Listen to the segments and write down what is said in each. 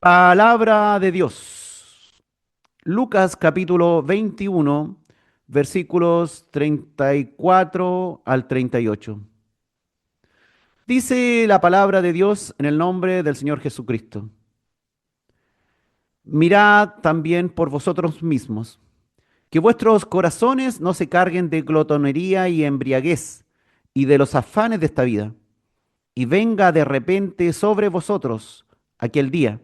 Palabra de Dios. Lucas capítulo 21, versículos 34 al 38. Dice la palabra de Dios en el nombre del Señor Jesucristo. Mirad también por vosotros mismos, que vuestros corazones no se carguen de glotonería y embriaguez y de los afanes de esta vida, y venga de repente sobre vosotros aquel día,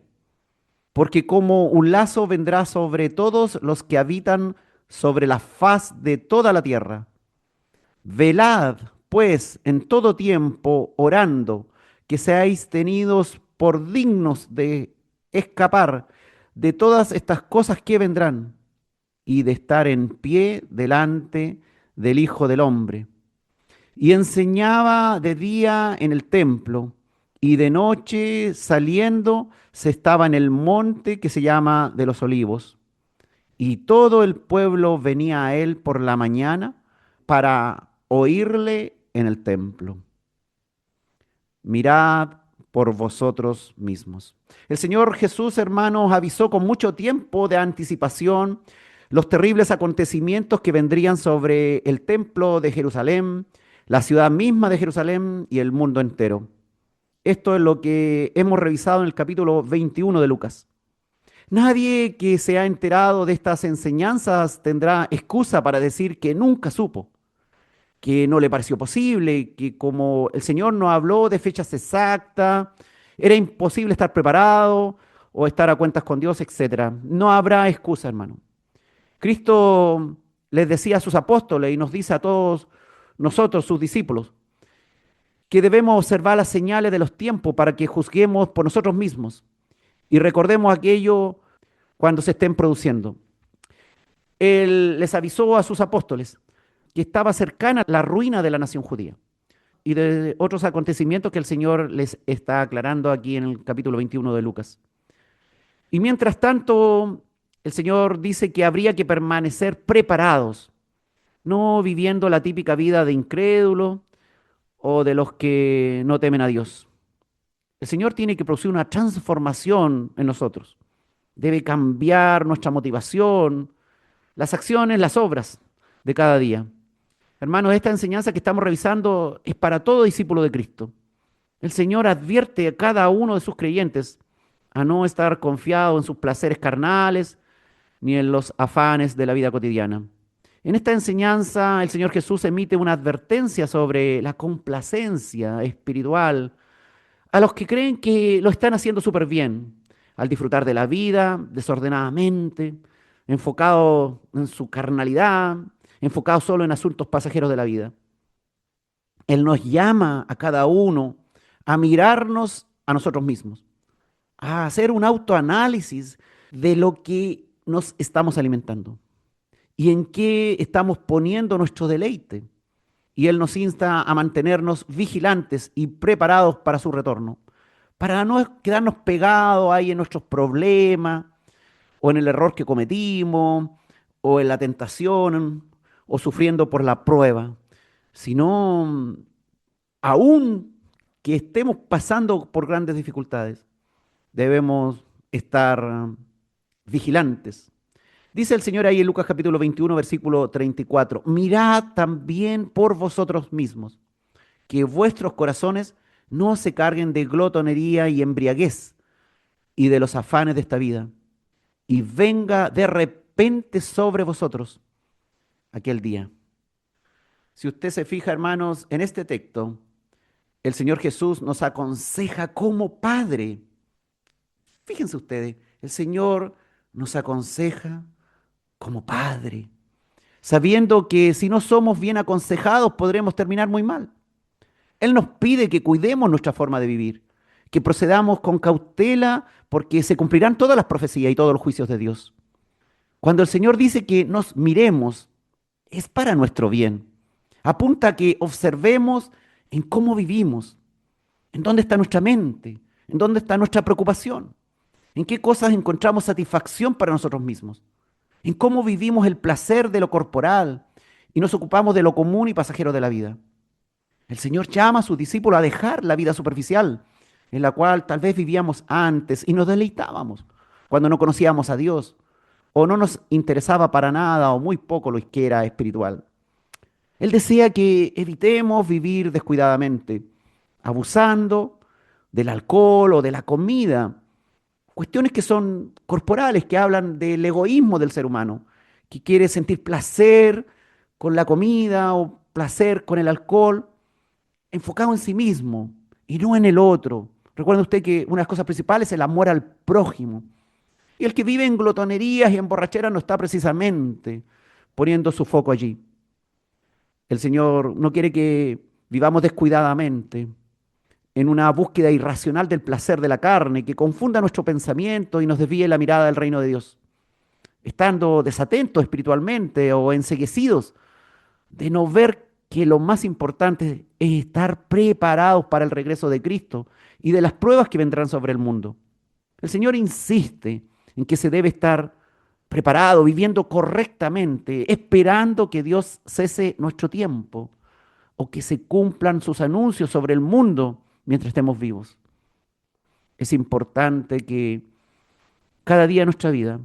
porque como un lazo vendrá sobre todos los que habitan sobre la faz de toda la tierra. Velad, pues, en todo tiempo, orando, que seáis tenidos por dignos de escapar de todas estas cosas que vendrán y de estar en pie delante del Hijo del Hombre. Y enseñaba de día en el templo, y de noche saliendo se estaba en el monte que se llama de los Olivos. Y todo el pueblo venía a él por la mañana para oírle en el templo. Mirad por vosotros mismos. El Señor Jesús, hermanos, avisó con mucho tiempo de anticipación los terribles acontecimientos que vendrían sobre el templo de Jerusalén, la ciudad misma de Jerusalén y el mundo entero. Esto es lo que hemos revisado en el capítulo 21 de Lucas. Nadie que se ha enterado de estas enseñanzas tendrá excusa para decir que nunca supo, que no le pareció posible, que como el Señor no habló de fechas exactas, era imposible estar preparado o estar a cuentas con Dios, etcétera. No habrá excusa, hermano. Cristo les decía a sus apóstoles y nos dice a todos nosotros, sus discípulos, que debemos observar las señales de los tiempos para que juzguemos por nosotros mismos y recordemos aquello cuando se estén produciendo. Él les avisó a sus apóstoles que estaba cercana la ruina de la nación judía y de otros acontecimientos que el Señor les está aclarando aquí en el capítulo 21 de Lucas. Y mientras tanto, el Señor dice que habría que permanecer preparados, no viviendo la típica vida de incrédulo o de los que no temen a Dios. El Señor tiene que producir una transformación en nosotros. Debe cambiar nuestra motivación, las acciones, las obras de cada día. Hermanos, esta enseñanza que estamos revisando es para todo discípulo de Cristo. El Señor advierte a cada uno de sus creyentes a no estar confiado en sus placeres carnales ni en los afanes de la vida cotidiana. En esta enseñanza, el Señor Jesús emite una advertencia sobre la complacencia espiritual a los que creen que lo están haciendo súper bien, al disfrutar de la vida desordenadamente, enfocado en su carnalidad, enfocado solo en asuntos pasajeros de la vida. Él nos llama a cada uno a mirarnos a nosotros mismos, a hacer un autoanálisis de lo que nos estamos alimentando y en qué estamos poniendo nuestro deleite. Y Él nos insta a mantenernos vigilantes y preparados para su retorno, para no quedarnos pegados ahí en nuestros problemas, o en el error que cometimos, o en la tentación, o sufriendo por la prueba, sino aún que estemos pasando por grandes dificultades, debemos estar vigilantes. Dice el Señor ahí en Lucas capítulo 21, versículo 34, mirad también por vosotros mismos, que vuestros corazones no se carguen de glotonería y embriaguez y de los afanes de esta vida, y venga de repente sobre vosotros aquel día. Si usted se fija, hermanos, en este texto, el Señor Jesús nos aconseja como Padre. Fíjense ustedes, el Señor nos aconseja como Padre, sabiendo que si no somos bien aconsejados podremos terminar muy mal. Él nos pide que cuidemos nuestra forma de vivir, que procedamos con cautela porque se cumplirán todas las profecías y todos los juicios de Dios. Cuando el Señor dice que nos miremos, es para nuestro bien. Apunta a que observemos en cómo vivimos, en dónde está nuestra mente, en dónde está nuestra preocupación, en qué cosas encontramos satisfacción para nosotros mismos, en cómo vivimos el placer de lo corporal y nos ocupamos de lo común y pasajero de la vida. El Señor llama a sus discípulos a dejar la vida superficial en la cual tal vez vivíamos antes y nos deleitábamos cuando no conocíamos a Dios o no nos interesaba para nada o muy poco lo que era espiritual. Él desea que evitemos vivir descuidadamente, abusando del alcohol o de la comida, cuestiones que son corporales, que hablan del egoísmo del ser humano, que quiere sentir placer con la comida o placer con el alcohol, enfocado en sí mismo y no en el otro. Recuerda usted que una de las cosas principales es el amor al prójimo. Y el que vive en glotonerías y en borracheras no está precisamente poniendo su foco allí. El Señor no quiere que vivamos descuidadamente en una búsqueda irracional del placer de la carne, que confunda nuestro pensamiento y nos desvíe la mirada del reino de Dios, estando desatentos espiritualmente o enceguecidos de no ver que lo más importante es estar preparados para el regreso de Cristo y de las pruebas que vendrán sobre el mundo. El Señor insiste en que se debe estar preparado, viviendo correctamente, esperando que Dios cese nuestro tiempo o que se cumplan sus anuncios sobre el mundo mientras estemos vivos. Es importante que cada día de nuestra vida,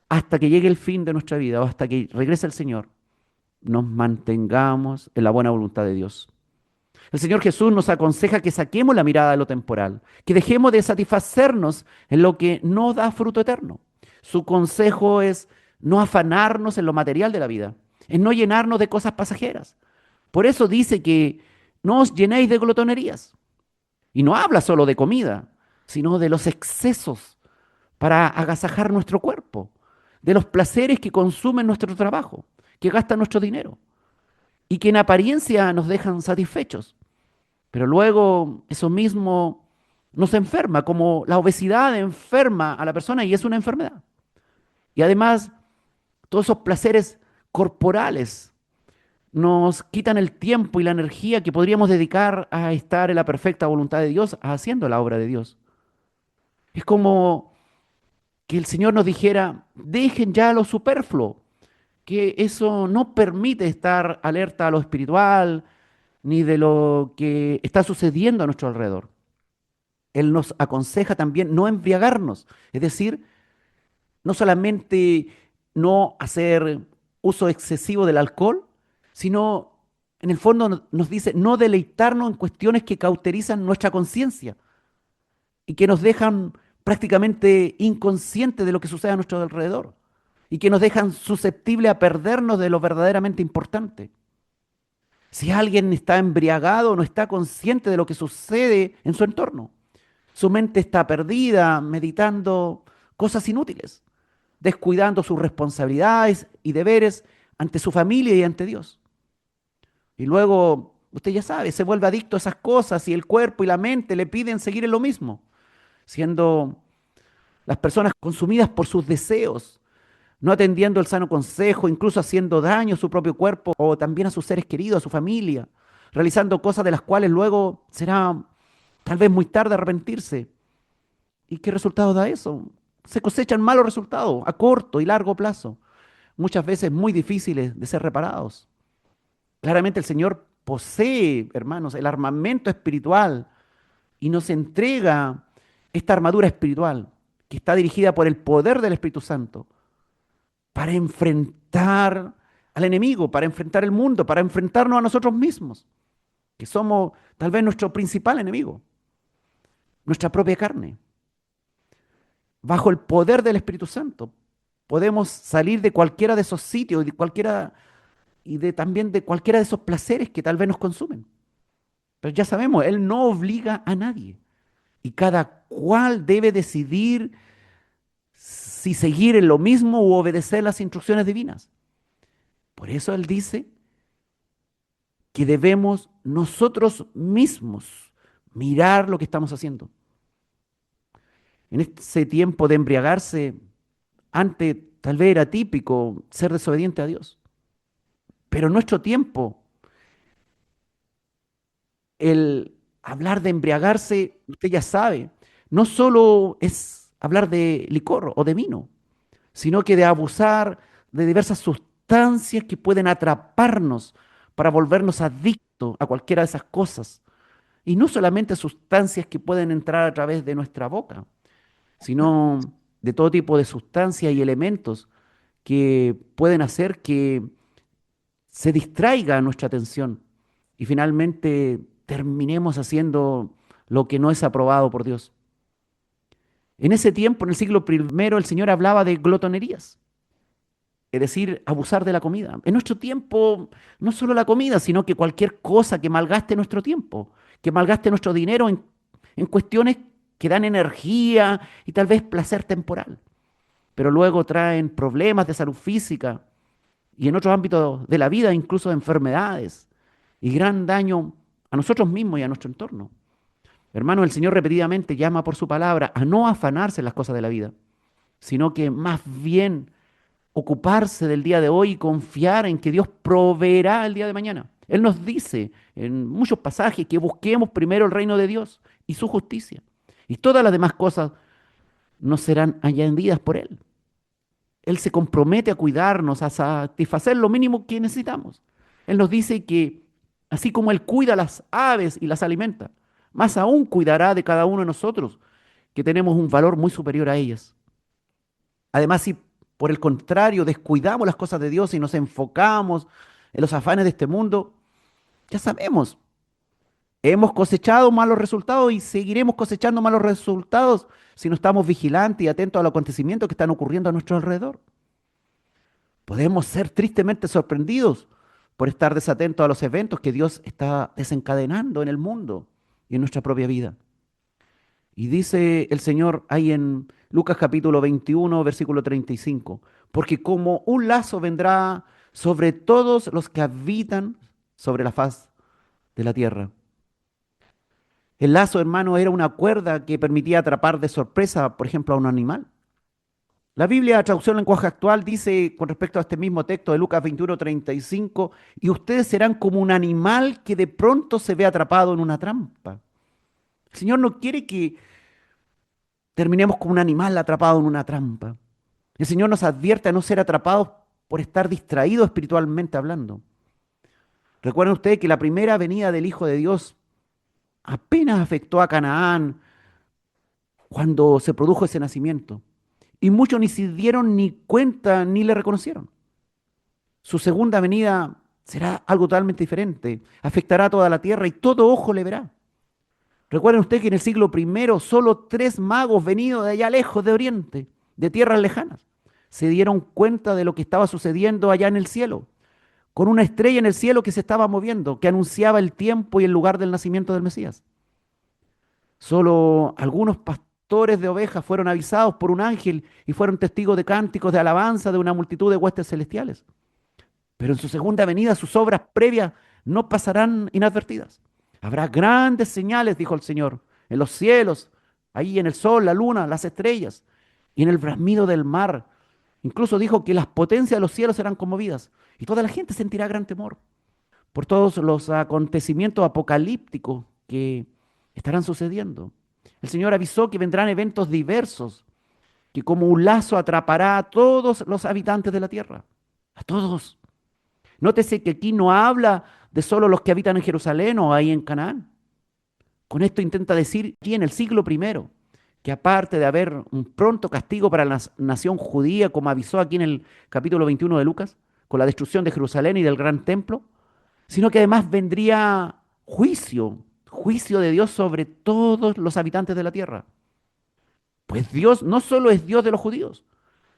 hasta que llegue el fin de nuestra vida o hasta que regrese el Señor, nos mantengamos en la buena voluntad de Dios. El Señor Jesús nos aconseja que saquemos la mirada de lo temporal, que dejemos de satisfacernos en lo que no da fruto eterno. Su consejo es no afanarnos en lo material de la vida, en no llenarnos de cosas pasajeras. Por eso dice que no os llenéis de glotonerías. Y no habla solo de comida, sino de los excesos para agasajar nuestro cuerpo, de los placeres que consumen nuestro trabajo, que gastan nuestro dinero y que en apariencia nos dejan satisfechos. Pero luego eso mismo nos enferma, como la obesidad enferma a la persona y es una enfermedad. Y además, todos esos placeres corporales nos quitan el tiempo y la energía que podríamos dedicar a estar en la perfecta voluntad de Dios, haciendo la obra de Dios. Es como que el Señor nos dijera, dejen ya lo superfluo, que eso no permite estar alerta a lo espiritual ni de lo que está sucediendo a nuestro alrededor. Él nos aconseja también no embriagarnos, es decir, no solamente no hacer uso excesivo del alcohol, sino en el fondo nos dice no deleitarnos en cuestiones que cauterizan nuestra conciencia y que nos dejan prácticamente inconscientes de lo que sucede a nuestro alrededor y que nos dejan susceptibles a perdernos de lo verdaderamente importante. Si alguien está embriagado, no está consciente de lo que sucede en su entorno. Su mente está perdida, meditando cosas inútiles, descuidando sus responsabilidades y deberes ante su familia y ante Dios. Y luego, usted ya sabe, se vuelve adicto a esas cosas y el cuerpo y la mente le piden seguir en lo mismo, siendo las personas consumidas por sus deseos, no atendiendo el sano consejo, incluso haciendo daño a su propio cuerpo o también a sus seres queridos, a su familia, realizando cosas de las cuales luego será tal vez muy tarde arrepentirse. ¿Y qué resultado da eso? Se cosechan malos resultados a corto y largo plazo, muchas veces muy difíciles de ser reparados. Claramente el Señor posee, hermanos, el armamento espiritual y nos entrega esta armadura espiritual que está dirigida por el poder del Espíritu Santo para enfrentar al enemigo, para enfrentar el mundo, para enfrentarnos a nosotros mismos, que somos tal vez nuestro principal enemigo, nuestra propia carne. Bajo el poder del Espíritu Santo podemos salir de cualquiera de esos sitios y de cualquiera y de también de cualquiera de esos placeres que tal vez nos consumen. Pero ya sabemos, Él no obliga a nadie y cada cual debe decidir si seguir en lo mismo u obedecer las instrucciones divinas. Por eso Él dice que debemos nosotros mismos mirar lo que estamos haciendo. En ese tiempo de embriagarse, antes tal vez era típico ser desobediente a Dios. Pero en nuestro tiempo, el hablar de embriagarse, usted ya sabe, no solo es hablar de licor o de vino, sino que de abusar de diversas sustancias que pueden atraparnos para volvernos adictos a cualquiera de esas cosas Y no solamente sustancias que pueden entrar a través de nuestra boca, sino de todo tipo de sustancias y elementos que pueden hacer que se distraiga nuestra atención y finalmente terminemos haciendo lo que no es aprobado por Dios. En ese tiempo, en el siglo primero, el Señor hablaba de glotonerías, es decir, abusar de la comida. En nuestro tiempo, no solo la comida, sino que cualquier cosa que malgaste nuestro tiempo, que malgaste nuestro dinero en cuestiones que dan energía y tal vez placer temporal, pero luego traen problemas de salud física y en otros ámbitos de la vida, incluso de enfermedades y gran daño a nosotros mismos y a nuestro entorno. Hermano, el Señor repetidamente llama por su palabra a no afanarse en las cosas de la vida, sino que más bien ocuparse del día de hoy y confiar en que Dios proveerá el día de mañana. Él nos dice en muchos pasajes que busquemos primero el reino de Dios y su justicia. Y todas las demás cosas nos serán añadidas por Él. Él se compromete a cuidarnos, a satisfacer lo mínimo que necesitamos. Él nos dice que así como Él cuida a las aves y las alimenta, más aún cuidará de cada uno de nosotros, que tenemos un valor muy superior a ellas. Además, si por el contrario descuidamos las cosas de Dios y nos enfocamos en los afanes de este mundo, ya sabemos, hemos cosechado malos resultados y seguiremos cosechando malos resultados si no estamos vigilantes y atentos a los acontecimientos que están ocurriendo a nuestro alrededor. Podemos ser tristemente sorprendidos por estar desatentos a los eventos que Dios está desencadenando en el mundo y en nuestra propia vida. Y dice el Señor ahí en Lucas capítulo 21, versículo 35, porque como un lazo vendrá sobre todos los que habitan sobre la faz de la tierra. El lazo, hermano, era una cuerda que permitía atrapar de sorpresa, por ejemplo, a un animal. La Biblia, traducción lenguaje actual, dice con respecto a este mismo texto de Lucas 21:35, y ustedes serán como un animal que de pronto se ve atrapado en una trampa. El Señor no quiere que terminemos como un animal atrapado en una trampa. El Señor nos advierte a no ser atrapados por estar distraídos espiritualmente hablando. Recuerden ustedes que la primera venida del Hijo de Dios apenas afectó a Canaán cuando se produjo ese nacimiento. Y muchos ni se dieron ni cuenta ni le reconocieron. Su segunda venida será algo totalmente diferente. Afectará a toda la tierra y todo ojo le verá. Recuerden ustedes que en el siglo primero solo 3 magos venidos de allá lejos de Oriente, de tierras lejanas, se dieron cuenta de lo que estaba sucediendo allá en el cielo, con una estrella en el cielo que se estaba moviendo, que anunciaba el tiempo y el lugar del nacimiento del Mesías. Solo algunos pastores de ovejas fueron avisados por un ángel y fueron testigos de cánticos de alabanza de una multitud de huestes celestiales. Pero en su segunda venida sus obras previas no pasarán inadvertidas. Habrá grandes señales, dijo el Señor, en los cielos, ahí en el sol, la luna, las estrellas y en el bramido del mar. Incluso dijo que las potencias de los cielos serán conmovidas y toda la gente sentirá gran temor por todos los acontecimientos apocalípticos que estarán sucediendo. El Señor avisó que vendrán eventos diversos, que como un lazo atrapará a todos los habitantes de la tierra, a todos. Nótese que aquí no habla de solo los que habitan en Jerusalén o ahí en Canaán. Con esto intenta decir aquí en el siglo primero que aparte de haber un pronto castigo para la nación judía, como avisó aquí en el capítulo 21 de Lucas, con la destrucción de Jerusalén y del gran templo, sino que además vendría juicio, juicio de Dios sobre todos los habitantes de la tierra. Pues Dios no solo es Dios de los judíos,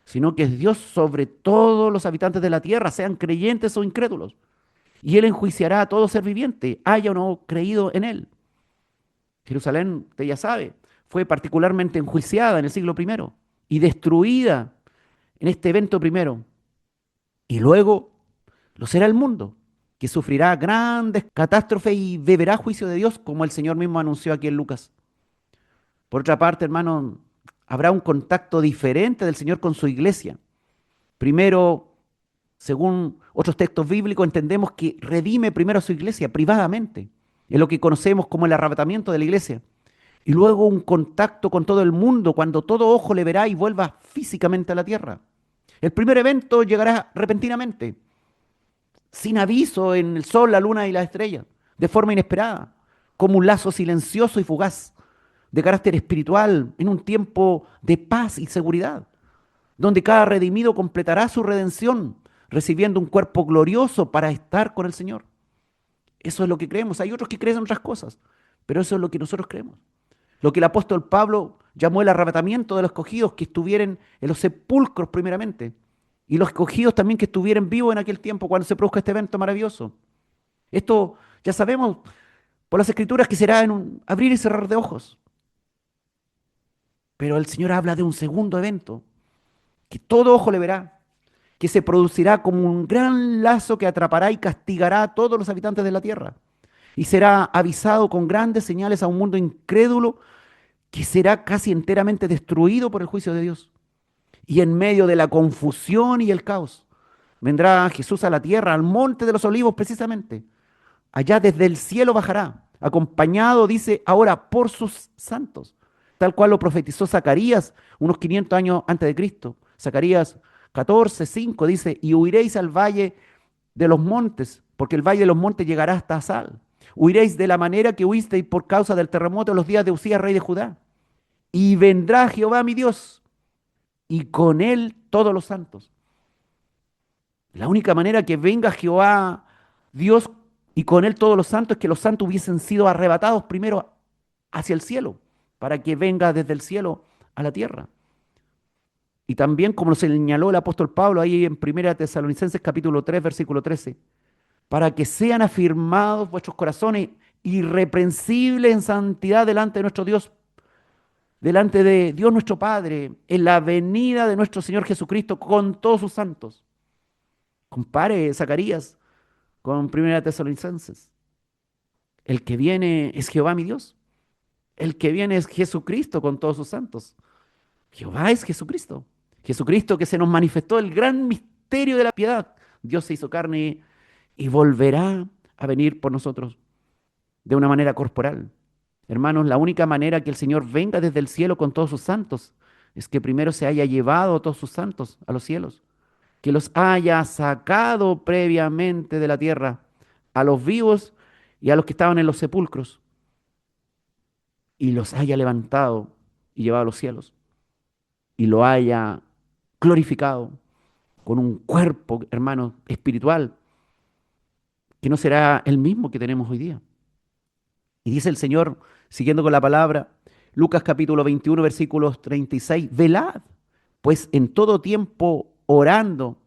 sino que es Dios sobre todos los habitantes de la tierra, sean creyentes o incrédulos. Y Él enjuiciará a todo ser viviente, haya o no creído en Él. Jerusalén, usted ya sabe, fue particularmente enjuiciada en el siglo primero y destruida en este evento primero. Y luego lo será el mundo, que sufrirá grandes catástrofes y beberá juicio de Dios, como el Señor mismo anunció aquí en Lucas. Por otra parte, hermano, habrá un contacto diferente del Señor con su iglesia. Primero, según otros textos bíblicos, entendemos que redime primero a su iglesia privadamente, en lo que conocemos como el arrebatamiento de la iglesia. Y luego un contacto con todo el mundo, cuando todo ojo le verá y vuelva físicamente a la tierra. El primer evento llegará repentinamente, sin aviso en el sol, la luna y las estrellas, de forma inesperada, como un lazo silencioso y fugaz, de carácter espiritual, en un tiempo de paz y seguridad, donde cada redimido completará su redención, recibiendo un cuerpo glorioso para estar con el Señor. Eso es lo que creemos. Hay otros que creen en otras cosas, pero eso es lo que nosotros creemos. Lo que el apóstol Pablo llamó el arrebatamiento de los escogidos que estuvieran en los sepulcros primeramente, y los escogidos también que estuvieran vivos en aquel tiempo cuando se produzca este evento maravilloso. Esto ya sabemos por las escrituras que será en un abrir y cerrar de ojos. Pero el Señor habla de un segundo evento, que todo ojo le verá, que se producirá como un gran lazo que atrapará y castigará a todos los habitantes de la tierra. Y será avisado con grandes señales a un mundo incrédulo que será casi enteramente destruido por el juicio de Dios. Y en medio de la confusión y el caos, vendrá Jesús a la tierra, al monte de los olivos precisamente. Allá desde el cielo bajará, acompañado, dice, ahora por sus santos, tal cual lo profetizó Zacarías unos 500 años antes de Cristo. Zacarías 14:5 dice, y huiréis al valle de los montes, porque el valle de los montes llegará hasta Asal. Huiréis de la manera que huisteis por causa del terremoto en los días de Usías, rey de Judá. Y vendrá Jehová mi Dios, y con él todos los santos. La única manera que venga Jehová Dios y con él todos los santos es que los santos hubiesen sido arrebatados primero hacia el cielo, para que venga desde el cielo a la tierra. Y también, como lo señaló el apóstol Pablo ahí en 1 Tesalonicenses capítulo 3, versículo 13, para que sean afirmados vuestros corazones irreprensibles en santidad delante de nuestro Dios, delante de Dios nuestro Padre, en la venida de nuestro Señor Jesucristo con todos sus santos. Compare Zacarías con 1 Tesalonicenses. El que viene es Jehová mi Dios. El que viene es Jesucristo con todos sus santos. Jehová es Jesucristo. Jesucristo que se nos manifestó el gran misterio de la piedad. Dios se hizo carne y volverá a venir por nosotros de una manera corporal. Hermanos, la única manera que el Señor venga desde el cielo con todos sus santos es que primero se haya llevado a todos sus santos a los cielos, que los haya sacado previamente de la tierra, a los vivos y a los que estaban en los sepulcros, y los haya levantado y llevado a los cielos, y lo haya glorificado con un cuerpo, hermano, espiritual, que no será el mismo que tenemos hoy día. Y dice el Señor, siguiendo con la palabra, Lucas capítulo 21, versículos 36, velad, pues en todo tiempo orando,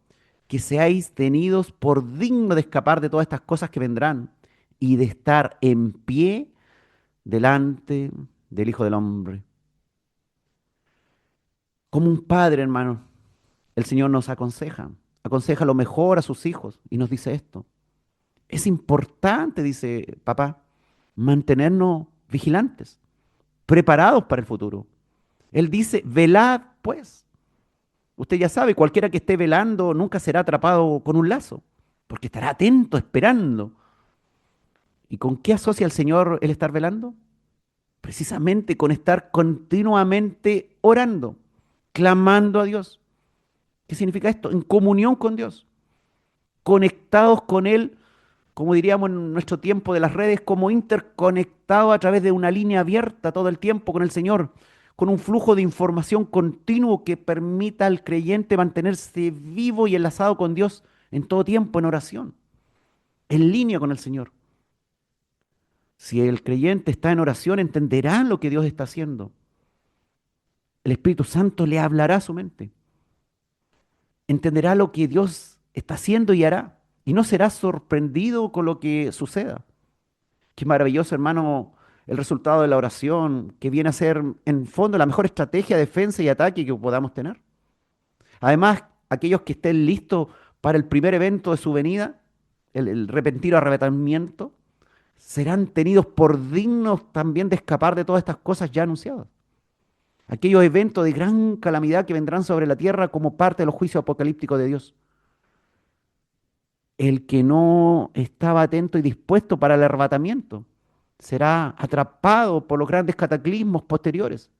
que seáis tenidos por digno de escapar de todas estas cosas que vendrán y de estar en pie delante del Hijo del Hombre. Como un padre, hermano, el Señor nos aconseja lo mejor a sus hijos y nos dice esto. Es importante, dice papá, mantenernos vigilantes, preparados para el futuro. Él dice, velad pues. Usted ya sabe, cualquiera que esté velando nunca será atrapado con un lazo, porque estará atento, esperando. ¿Y con qué asocia el Señor el estar velando? Precisamente con estar continuamente orando, clamando a Dios. ¿Qué significa esto? En comunión con Dios, conectados con Él, como diríamos en nuestro tiempo de las redes, como interconectados a través de una línea abierta todo el tiempo con el Señor, con un flujo de información continuo que permita al creyente mantenerse vivo y enlazado con Dios en todo tiempo en oración, en línea con el Señor. Si el creyente está en oración, entenderá lo que Dios está haciendo. El Espíritu Santo le hablará a su mente. Entenderá lo que Dios está haciendo y hará. Y no será sorprendido con lo que suceda. Qué maravilloso, hermano, el resultado de la oración, que viene a ser, en fondo, la mejor estrategia de defensa y ataque que podamos tener. Además, aquellos que estén listos para el primer evento de su venida, el repentino arrebatamiento, serán tenidos por dignos también de escapar de todas estas cosas ya anunciadas. Aquellos eventos de gran calamidad que vendrán sobre la tierra como parte de los juicios apocalípticos de Dios. El que no estaba atento y dispuesto para el arrebatamiento será atrapado por los grandes cataclismos posteriores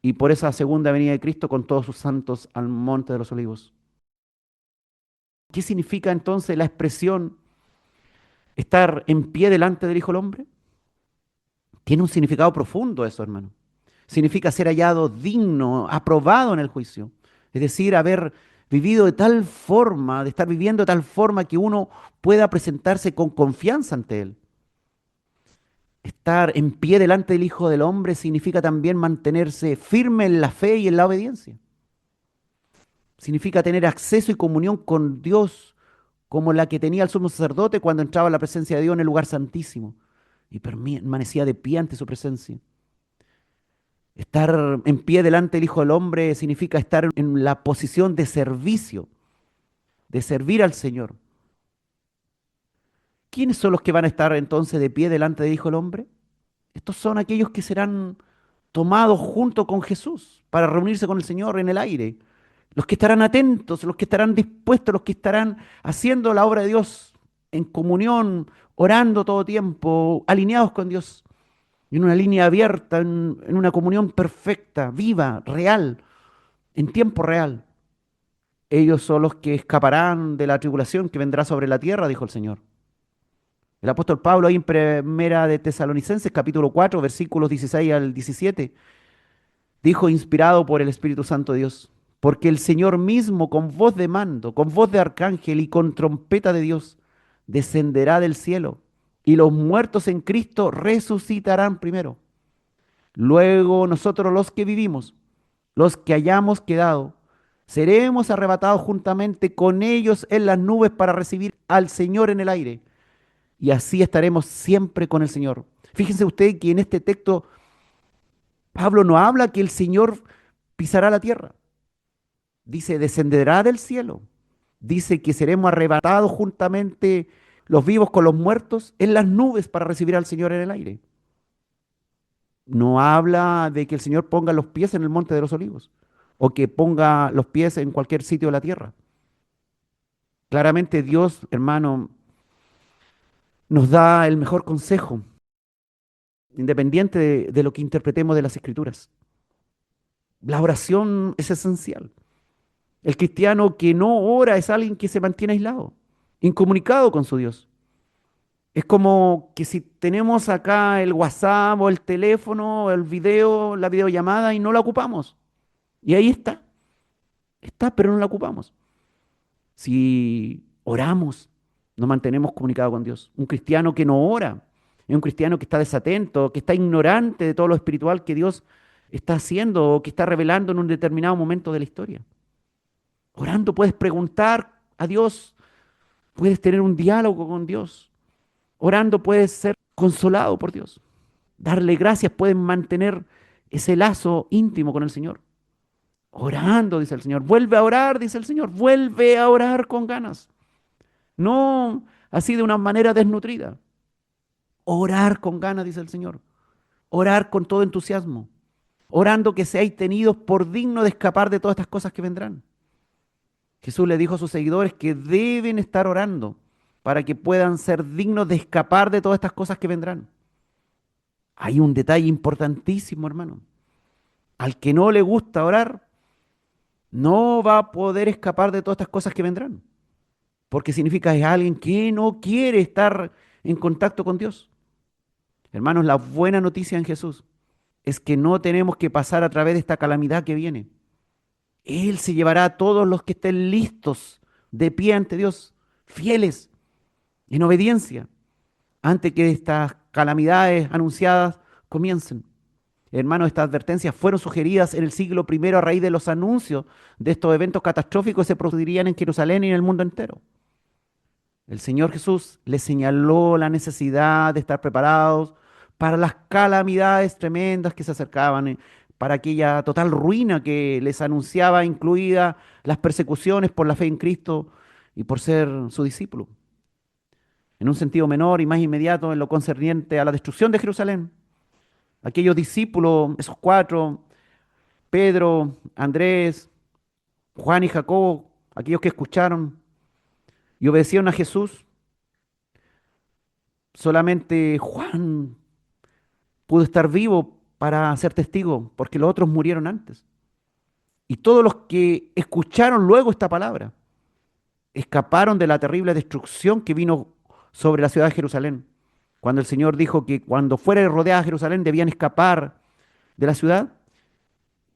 y por esa segunda venida de Cristo con todos sus santos al monte de los olivos. ¿Qué significa entonces la expresión estar en pie delante del Hijo del Hombre? Tiene un significado profundo eso, hermano. Significa ser hallado digno, aprobado en el juicio. Es decir, haber vivido de tal forma, de estar viviendo de tal forma que uno pueda presentarse con confianza ante Él. Estar en pie delante del Hijo del Hombre significa también mantenerse firme en la fe y en la obediencia. Significa tener acceso y comunión con Dios como la que tenía el sumo sacerdote cuando entraba a la presencia de Dios en el lugar santísimo y permanecía de pie ante su presencia. Estar en pie delante del Hijo del Hombre significa estar en la posición de servicio, de servir al Señor. ¿Quiénes son los que van a estar entonces de pie delante del Hijo del Hombre? Estos son aquellos que serán tomados junto con Jesús para reunirse con el Señor en el aire. Los que estarán atentos, los que estarán dispuestos, los que estarán haciendo la obra de Dios en comunión, orando todo tiempo, alineados con Dios, en una línea abierta, en una comunión perfecta, viva, real, en tiempo real. Ellos son los que escaparán de la tribulación que vendrá sobre la tierra, dijo el Señor. El apóstol Pablo ahí en Primera de Tesalonicenses, capítulo 4, versículos 16 al 17, dijo, inspirado por el Espíritu Santo de Dios, porque el Señor mismo, con voz de mando, con voz de arcángel y con trompeta de Dios, descenderá del cielo, y los muertos en Cristo resucitarán primero. Luego nosotros los que vivimos, los que hayamos quedado, seremos arrebatados juntamente con ellos en las nubes para recibir al Señor en el aire. Y así estaremos siempre con el Señor. Fíjense usted que en este texto Pablo no habla que el Señor pisará la tierra. Dice, descenderá del cielo. Dice que seremos arrebatados juntamente los vivos con los muertos en las nubes para recibir al Señor en el aire. No habla de que el Señor ponga los pies en el monte de los olivos o que ponga los pies en cualquier sitio de la tierra. Claramente Dios, hermano, nos da el mejor consejo, independiente de lo que interpretemos de las Escrituras. La oración es esencial. El cristiano que no ora es alguien que se mantiene aislado, incomunicado con su Dios. Es como que si tenemos acá el WhatsApp o el teléfono, el video, la videollamada y no la ocupamos. Y ahí está, pero no la ocupamos. Si oramos, nos mantenemos comunicados con Dios. Un cristiano que no ora es un cristiano que está desatento, que está ignorante de todo lo espiritual que Dios está haciendo o que está revelando en un determinado momento de la historia. Orando puedes preguntar a Dios, puedes tener un diálogo con Dios. Orando puedes ser consolado por Dios. Darle gracias, puedes mantener ese lazo íntimo con el Señor. Orando, dice el Señor. Vuelve a orar, dice el Señor. Vuelve a orar con ganas. No así de una manera desnutrida. Orar con ganas, dice el Señor. Orar con todo entusiasmo. Orando que seáis tenidos por digno de escapar de todas estas cosas que vendrán. Jesús le dijo a sus seguidores que deben estar orando para que puedan ser dignos de escapar de todas estas cosas que vendrán. Hay un detalle importantísimo, hermano. Al que no le gusta orar, no va a poder escapar de todas estas cosas que vendrán. Porque significa que es alguien que no quiere estar en contacto con Dios. Hermanos, la buena noticia en Jesús es que no tenemos que pasar a través de esta calamidad que viene. Él se llevará a todos los que estén listos, de pie ante Dios, fieles, en obediencia, antes que estas calamidades anunciadas comiencen. Hermanos, estas advertencias fueron sugeridas en el siglo I a raíz de los anuncios de estos eventos catastróficos que se producirían en Jerusalén y en el mundo entero. El Señor Jesús les señaló la necesidad de estar preparados para las calamidades tremendas que se acercaban, para aquella total ruina que les anunciaba, incluida las persecuciones por la fe en Cristo y por ser su discípulo. En un sentido menor y más inmediato en lo concerniente a la destrucción de Jerusalén, aquellos discípulos, esos cuatro, Pedro, Andrés, Juan y Jacobo, aquellos que escucharon y obedecieron a Jesús, solamente Juan pudo estar vivo para ser testigo, porque los otros murieron antes. Y todos los que escucharon luego esta palabra escaparon de la terrible destrucción que vino sobre la ciudad de Jerusalén. Cuando el Señor dijo que cuando fuera rodeada Jerusalén debían escapar de la ciudad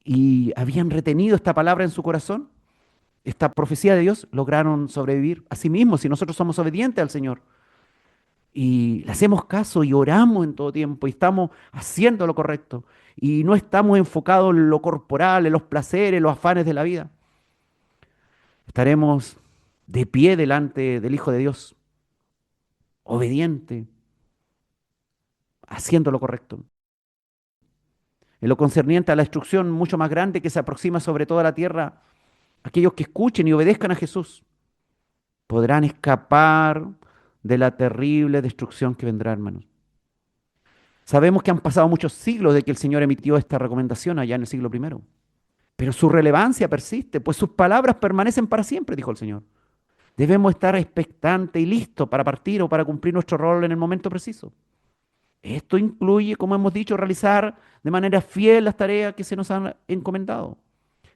y habían retenido esta palabra en su corazón, esta profecía de Dios, lograron sobrevivir. Asimismo, si nosotros somos obedientes al Señor y le hacemos caso y oramos en todo tiempo y estamos haciendo lo correcto y no estamos enfocados en lo corporal, en los placeres, los afanes de la vida, estaremos de pie delante del Hijo de Dios, obediente, haciendo lo correcto. En lo concerniente a la destrucción mucho más grande que se aproxima sobre toda la tierra, aquellos que escuchen y obedezcan a Jesús podrán escapar de la terrible destrucción que vendrá, hermanos. Sabemos que han pasado muchos siglos de que el Señor emitió esta recomendación allá en el siglo primero, pero su relevancia persiste, pues sus palabras permanecen para siempre, dijo el Señor. Debemos estar expectantes y listos para partir o para cumplir nuestro rol en el momento preciso. Esto incluye, como hemos dicho, realizar de manera fiel las tareas que se nos han encomendado.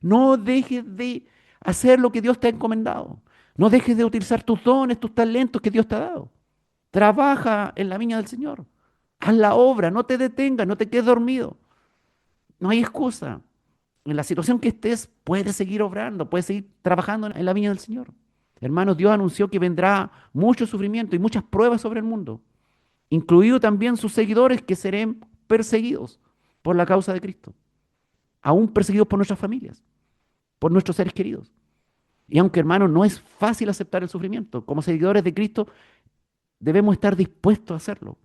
No dejes de hacer lo que Dios te ha encomendado. No dejes de utilizar tus dones, tus talentos que Dios te ha dado. Trabaja en la viña del Señor. Haz la obra, no te detengas, no te quedes dormido. No hay excusa. En la situación que estés, puedes seguir obrando, puedes seguir trabajando en la viña del Señor. Hermanos, Dios anunció que vendrá mucho sufrimiento y muchas pruebas sobre el mundo, incluido también sus seguidores que serán perseguidos por la causa de Cristo, aún perseguidos por nuestras familias, por nuestros seres queridos. Y aunque, hermanos, no es fácil aceptar el sufrimiento, como seguidores de Cristo debemos estar dispuestos a hacerlo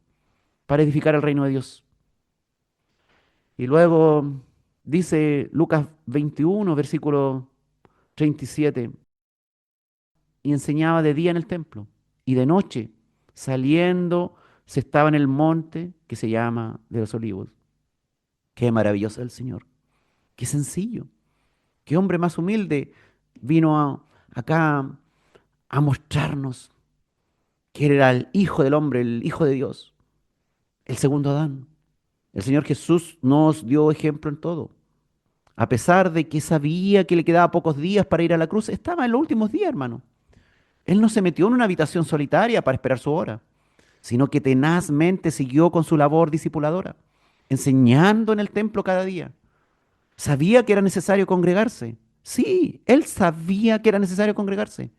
para edificar el reino de Dios. Y luego dice Lucas 21, versículo 37, y enseñaba de día en el templo y de noche, saliendo, se estaba en el monte que se llama de los Olivos. Qué maravilloso el Señor, qué sencillo, qué hombre más humilde vino acá a mostrarnos que era el Hijo del Hombre, el Hijo de Dios, el segundo Adán. El Señor Jesús nos dio ejemplo en todo. A pesar de que sabía que le quedaba pocos días para ir a la cruz, estaba en los últimos días, hermano. Él no se metió en una habitación solitaria para esperar su hora, sino que tenazmente siguió con su labor discipuladora, enseñando en el templo cada día. Sabía que era necesario congregarse. Sí, él sabía que era necesario congregarse.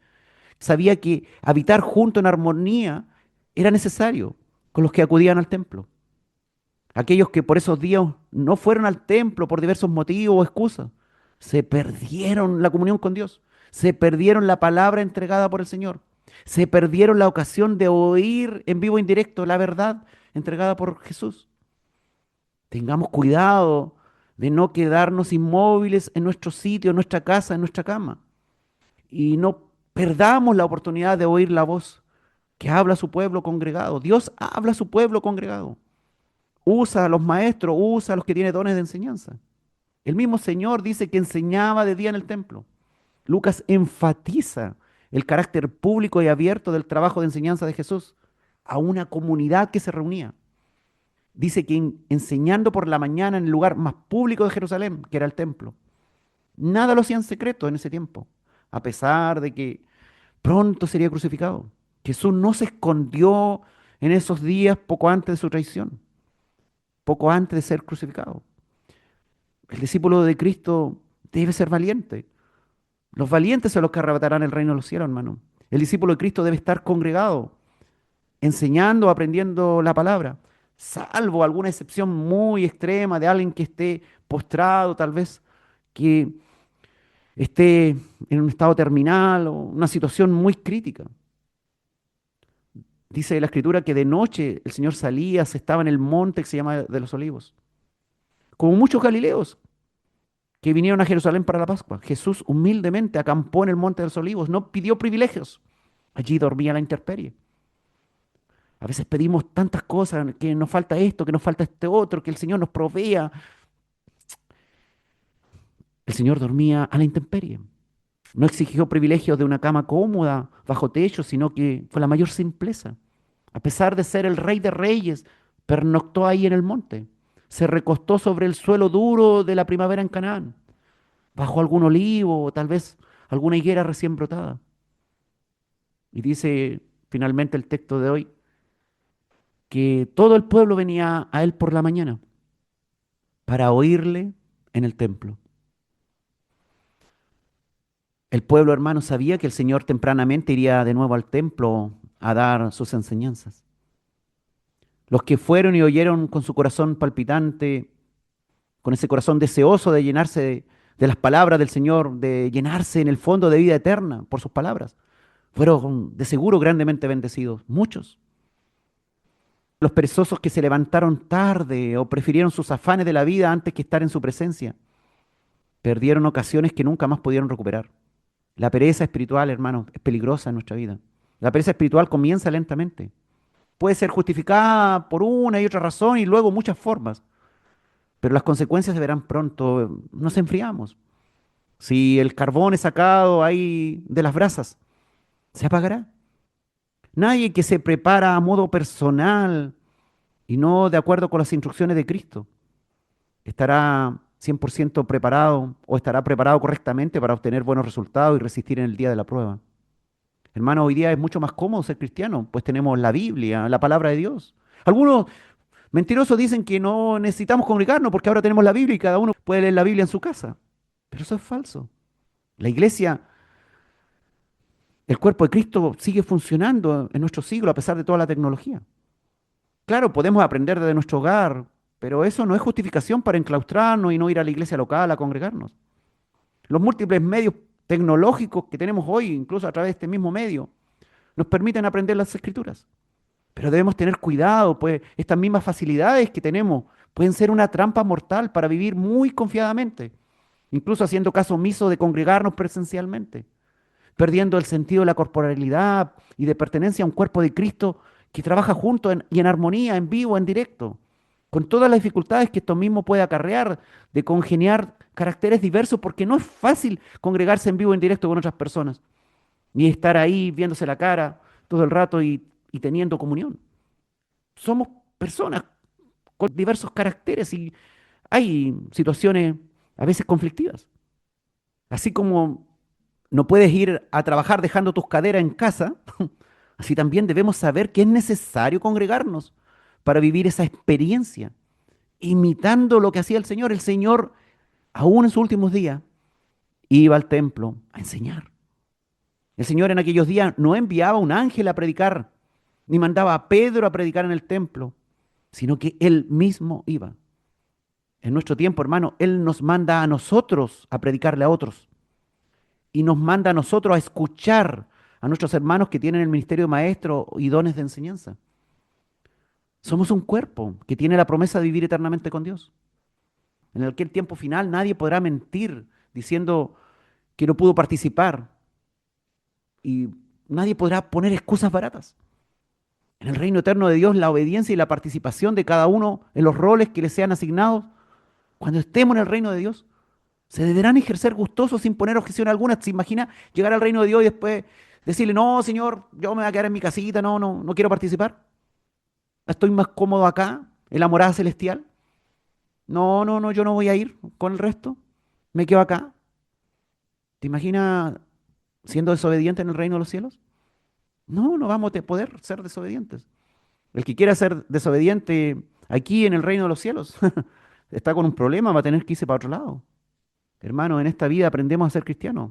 Sabía que habitar junto en armonía era necesario con los que acudían al templo. Aquellos que por esos días no fueron al templo por diversos motivos o excusas, se perdieron la comunión con Dios, se perdieron la palabra entregada por el Señor, se perdieron la ocasión de oír en vivo e indirecto la verdad entregada por Jesús. Tengamos cuidado de no quedarnos inmóviles en nuestro sitio, en nuestra casa, en nuestra cama, y no perdamos la oportunidad de oír la voz que habla a su pueblo congregado. Dios habla a su pueblo congregado. Usa a los maestros, usa a los que tienen dones de enseñanza. El mismo Señor dice que enseñaba de día en el templo. Lucas enfatiza el carácter público y abierto del trabajo de enseñanza de Jesús a una comunidad que se reunía. Dice que enseñando por la mañana en el lugar más público de Jerusalén, que era el templo. Nada lo hacía en secreto en ese tiempo, a pesar de que pronto sería crucificado. Jesús no se escondió en esos días poco antes de su traición, poco antes de ser crucificado. El discípulo de Cristo debe ser valiente. Los valientes son los que arrebatarán el reino de los cielos, hermano. El discípulo de Cristo debe estar congregado, enseñando, aprendiendo la palabra, salvo alguna excepción muy extrema de alguien que esté postrado, tal vez, que esté en un estado terminal o una situación muy crítica. Dice la Escritura que de noche el Señor salía, se estaba en el monte que se llama de los Olivos. Como muchos galileos que vinieron a Jerusalén para la Pascua. Jesús humildemente acampó en el monte de los Olivos, no pidió privilegios. Allí dormía a la intemperie. A veces pedimos tantas cosas, que nos falta esto, que nos falta este otro, que el Señor nos provea. El Señor dormía a la intemperie. No exigió privilegios de una cama cómoda, bajo techo, sino que fue la mayor simpleza. A pesar de ser el Rey de Reyes, pernoctó ahí en el monte. Se recostó sobre el suelo duro de la primavera en Canaán, bajo algún olivo o tal vez alguna higuera recién brotada. Y dice finalmente el texto de hoy que todo el pueblo venía a él por la mañana para oírle en el templo. El pueblo, hermano, sabía que el Señor tempranamente iría de nuevo al templo a dar sus enseñanzas. Los que fueron y oyeron con su corazón palpitante, con ese corazón deseoso de llenarse de las palabras del Señor, de llenarse en el fondo de vida eterna por sus palabras, fueron de seguro grandemente bendecidos, muchos. Los perezosos que se levantaron tarde o prefirieron sus afanes de la vida antes que estar en su presencia, perdieron ocasiones que nunca más pudieron recuperar. La pereza espiritual, hermano, es peligrosa en nuestra vida. La pereza espiritual comienza lentamente. Puede ser justificada por una y otra razón y luego muchas formas, pero las consecuencias se verán pronto. Nos enfriamos. Si el carbón es sacado ahí de las brasas, se apagará. Nadie que se prepara a modo personal y no de acuerdo con las instrucciones de Cristo estará 100% preparado o estará preparado correctamente para obtener buenos resultados y resistir en el día de la prueba. Hermano, hoy día es mucho más cómodo ser cristiano, pues tenemos la Biblia, la palabra de Dios. Algunos mentirosos dicen que no necesitamos congregarnos porque ahora tenemos la Biblia y cada uno puede leer la Biblia en su casa. Pero eso es falso. La iglesia, el cuerpo de Cristo sigue funcionando en nuestro siglo a pesar de toda la tecnología. Claro, podemos aprender desde nuestro hogar, pero eso no es justificación para enclaustrarnos y no ir a la iglesia local a congregarnos. Los múltiples medios tecnológicos que tenemos hoy, incluso a través de este mismo medio, nos permiten aprender las escrituras. Pero debemos tener cuidado, pues estas mismas facilidades que tenemos pueden ser una trampa mortal para vivir muy confiadamente, incluso haciendo caso omiso de congregarnos presencialmente, perdiendo el sentido de la corporalidad y de pertenencia a un cuerpo de Cristo que trabaja junto y en armonía, en vivo, en directo, con todas las dificultades que esto mismo puede acarrear de congeniar caracteres diversos, porque no es fácil congregarse en vivo, en directo con otras personas, ni estar ahí viéndose la cara todo el rato y teniendo comunión. Somos personas con diversos caracteres y hay situaciones a veces conflictivas. Así como no puedes ir a trabajar dejando tus caderas en casa, así también debemos saber que es necesario congregarnos para vivir esa experiencia, imitando lo que hacía el Señor. El Señor, aún en sus últimos días, iba al templo a enseñar. El Señor en aquellos días no enviaba un ángel a predicar, ni mandaba a Pedro a predicar en el templo, sino que Él mismo iba. En nuestro tiempo, hermano, Él nos manda a nosotros a predicarle a otros y nos manda a nosotros a escuchar a nuestros hermanos que tienen el ministerio de maestro y dones de enseñanza. Somos un cuerpo que tiene la promesa de vivir eternamente con Dios. En aquel tiempo final nadie podrá mentir diciendo que no pudo participar y nadie podrá poner excusas baratas. En el reino eterno de Dios, la obediencia y la participación de cada uno en los roles que les sean asignados, cuando estemos en el reino de Dios, se deberán ejercer gustosos sin poner objeción alguna. ¿Se imagina llegar al reino de Dios y después decirle, no, Señor, yo me voy a quedar en mi casita, no quiero participar? Estoy más cómodo acá, en la morada celestial. No, yo no voy a ir con el resto. Me quedo acá. ¿Te imaginas siendo desobediente en el reino de los cielos? No vamos a poder ser desobedientes. El que quiera ser desobediente aquí en el reino de los cielos está con un problema, va a tener que irse para otro lado. Hermano, en esta vida aprendemos a ser cristianos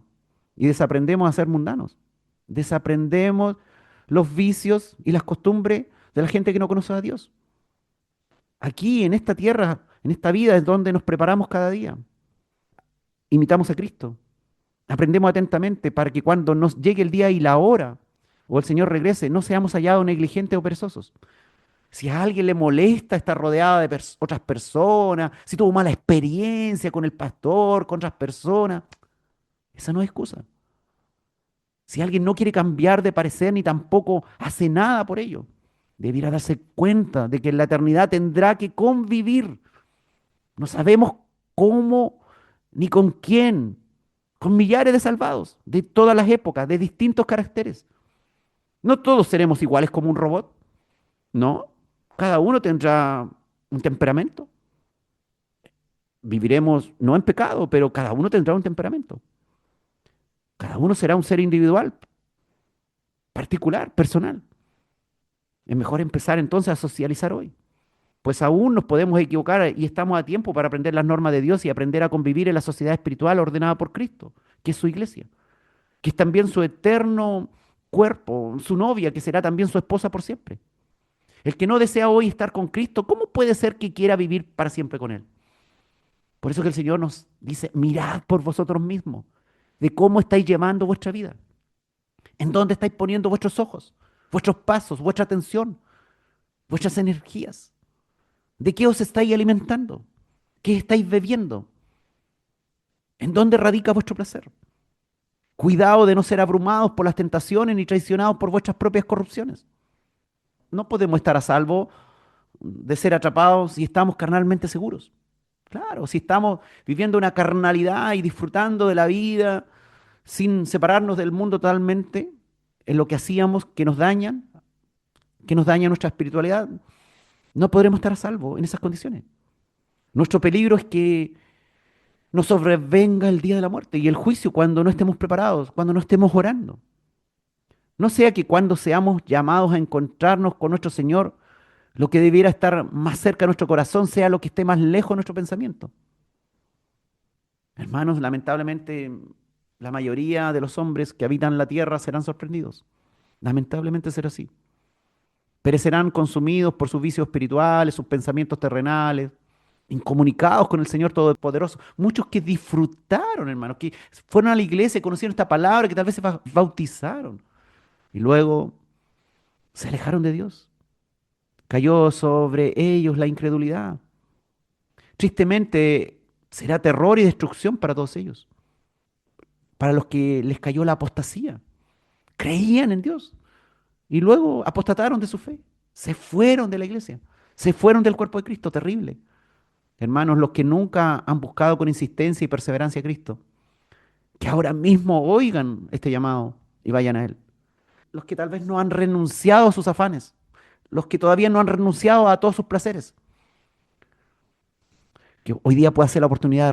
y desaprendemos a ser mundanos. Desaprendemos los vicios y las costumbres de la gente que no conoce a Dios. Aquí, en esta tierra, en esta vida es donde nos preparamos cada día. Imitamos a Cristo. Aprendemos atentamente para que cuando nos llegue el día y la hora o el Señor regrese, no seamos hallados negligentes o perezosos. Si a alguien le molesta estar rodeada de otras personas, si tuvo mala experiencia con el pastor, con otras personas, esa no es excusa. Si alguien no quiere cambiar de parecer ni tampoco hace nada por ello, debiera darse cuenta de que en la eternidad tendrá que convivir. No sabemos cómo ni con quién, con millares de salvados de todas las épocas, de distintos caracteres. No todos seremos iguales como un robot, no. Cada uno tendrá un temperamento. Viviremos no en pecado, pero cada uno tendrá un temperamento. Cada uno será un ser individual, particular, personal. Es mejor empezar entonces a socializar hoy. Pues aún nos podemos equivocar y estamos a tiempo para aprender las normas de Dios y aprender a convivir en la sociedad espiritual ordenada por Cristo, que es su iglesia, que es también su eterno cuerpo, su novia, que será también su esposa por siempre. El que no desea hoy estar con Cristo, ¿cómo puede ser que quiera vivir para siempre con Él? Por eso que el Señor nos dice, mirad por vosotros mismos de cómo estáis llevando vuestra vida, en dónde estáis poniendo vuestros ojos, vuestros pasos, vuestra atención, vuestras energías, de qué os estáis alimentando, qué estáis bebiendo, en dónde radica vuestro placer. Cuidado de no ser abrumados por las tentaciones ni traicionados por vuestras propias corrupciones. No podemos estar a salvo de ser atrapados si estamos carnalmente seguros. Claro, si estamos viviendo una carnalidad y disfrutando de la vida sin separarnos del mundo totalmente, en lo que hacíamos que nos daña nuestra espiritualidad, no podremos estar a salvo en esas condiciones. Nuestro peligro es que nos sobrevenga el día de la muerte y el juicio cuando no estemos preparados, cuando no estemos orando. No sea que cuando seamos llamados a encontrarnos con nuestro Señor, lo que debiera estar más cerca de nuestro corazón sea lo que esté más lejos de nuestro pensamiento. Hermanos, lamentablemente la mayoría de los hombres que habitan la tierra serán sorprendidos. Lamentablemente será así. Perecerán consumidos por sus vicios espirituales, sus pensamientos terrenales, incomunicados con el Señor Todopoderoso. Muchos que disfrutaron, hermanos, que fueron a la iglesia, conocieron esta palabra, que tal vez se bautizaron y luego se alejaron de Dios. Cayó sobre ellos la incredulidad. Tristemente, será terror y destrucción para todos ellos, para los que les cayó la apostasía. Creían en Dios y luego apostataron de su fe. Se fueron de la iglesia, se fueron del cuerpo de Cristo, terrible. Hermanos, los que nunca han buscado con insistencia y perseverancia a Cristo, que ahora mismo oigan este llamado y vayan a Él. Los que tal vez no han renunciado a sus afanes, los que todavía no han renunciado a todos sus placeres, que hoy día pueda ser la oportunidad de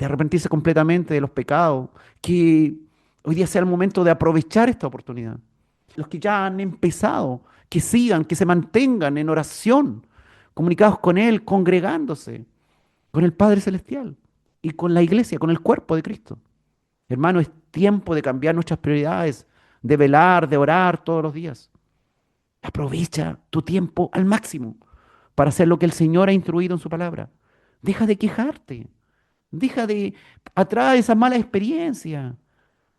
arrepentirse completamente de los pecados, que hoy día sea el momento de aprovechar esta oportunidad. Los que ya han empezado, que sigan, que se mantengan en oración, comunicados con Él, congregándose, con el Padre Celestial y con la iglesia, con el cuerpo de Cristo. Hermano, es tiempo de cambiar nuestras prioridades, de velar, de orar todos los días. Aprovecha tu tiempo al máximo para hacer lo que el Señor ha instruido en su palabra. Deja de quejarte. Deja de atraer esas malas experiencias.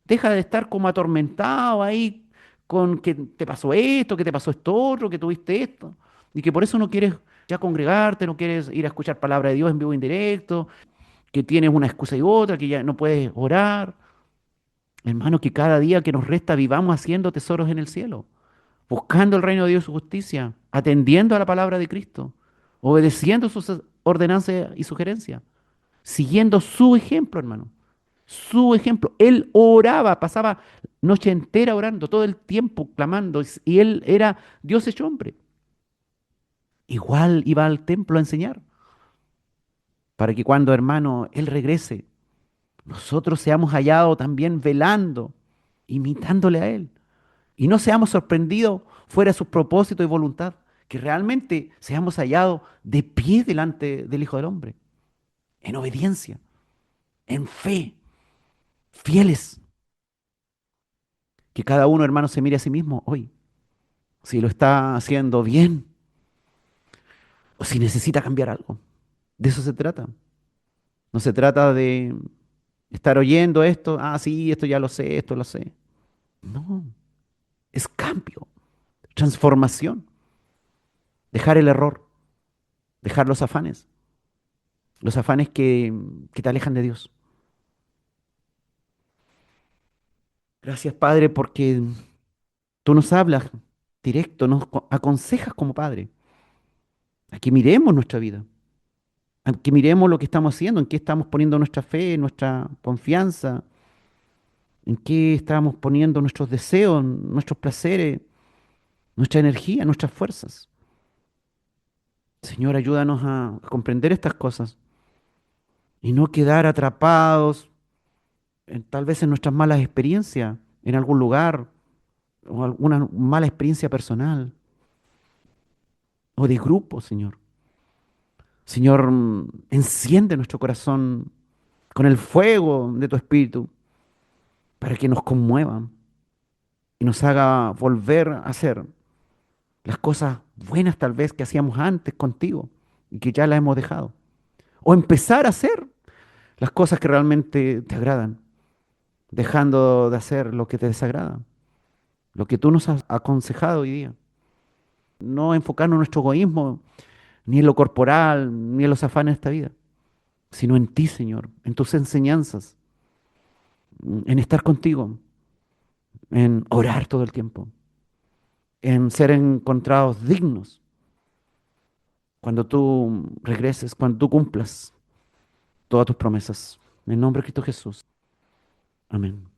Deja de estar como atormentado ahí con que te pasó esto, que te pasó esto otro, que tuviste esto. Y que por eso no quieres ya congregarte, no quieres ir a escuchar palabra de Dios en vivo e indirecto, que tienes una excusa y otra, que ya no puedes orar. Hermano, que cada día que nos resta vivamos haciendo tesoros en el cielo, buscando el reino de Dios y su justicia, atendiendo a la palabra de Cristo, obedeciendo sus ordenanzas y sugerencias, siguiendo su ejemplo, hermano. Su ejemplo. Él oraba, pasaba noche entera orando, todo el tiempo clamando, y él era Dios hecho hombre. Igual iba al templo a enseñar, para que cuando, hermano, Él regrese, nosotros seamos hallados también velando, imitándole a Él. Y no seamos sorprendidos fuera de su propósito y voluntad, que realmente seamos hallados de pie delante del Hijo del Hombre, en obediencia, en fe, fieles. Que cada uno, hermano, se mire a sí mismo hoy, si lo está haciendo bien o si necesita cambiar algo. De eso se trata. No se trata de estar oyendo esto, ah, sí, esto ya lo sé, esto lo sé. No, es cambio, transformación, dejar el error, dejar los afanes que te alejan de Dios. Gracias, Padre, porque tú nos hablas directo, nos aconsejas como Padre, a que miremos nuestra vida, a que miremos lo que estamos haciendo, en qué estamos poniendo nuestra fe, nuestra confianza, en qué estamos poniendo nuestros deseos, nuestros placeres, nuestra energía, nuestras fuerzas. Señor, ayúdanos a comprender estas cosas y no quedar atrapados tal vez en nuestras malas experiencias en algún lugar, o alguna mala experiencia personal o de grupo, Señor. Señor, enciende nuestro corazón con el fuego de tu Espíritu para que nos conmueva y nos haga volver a hacer las cosas buenas tal vez que hacíamos antes contigo y que ya las hemos dejado. O empezar a hacer las cosas que realmente te agradan, dejando de hacer lo que te desagrada, lo que tú nos has aconsejado hoy día. No enfocarnos en nuestro egoísmo, ni en lo corporal, ni en los afanes de esta vida, sino en ti, Señor, en tus enseñanzas, en estar contigo, en orar todo el tiempo, en ser encontrados dignos cuando tú regreses, cuando tú cumplas todas tus promesas. En el nombre de Cristo Jesús. Amén.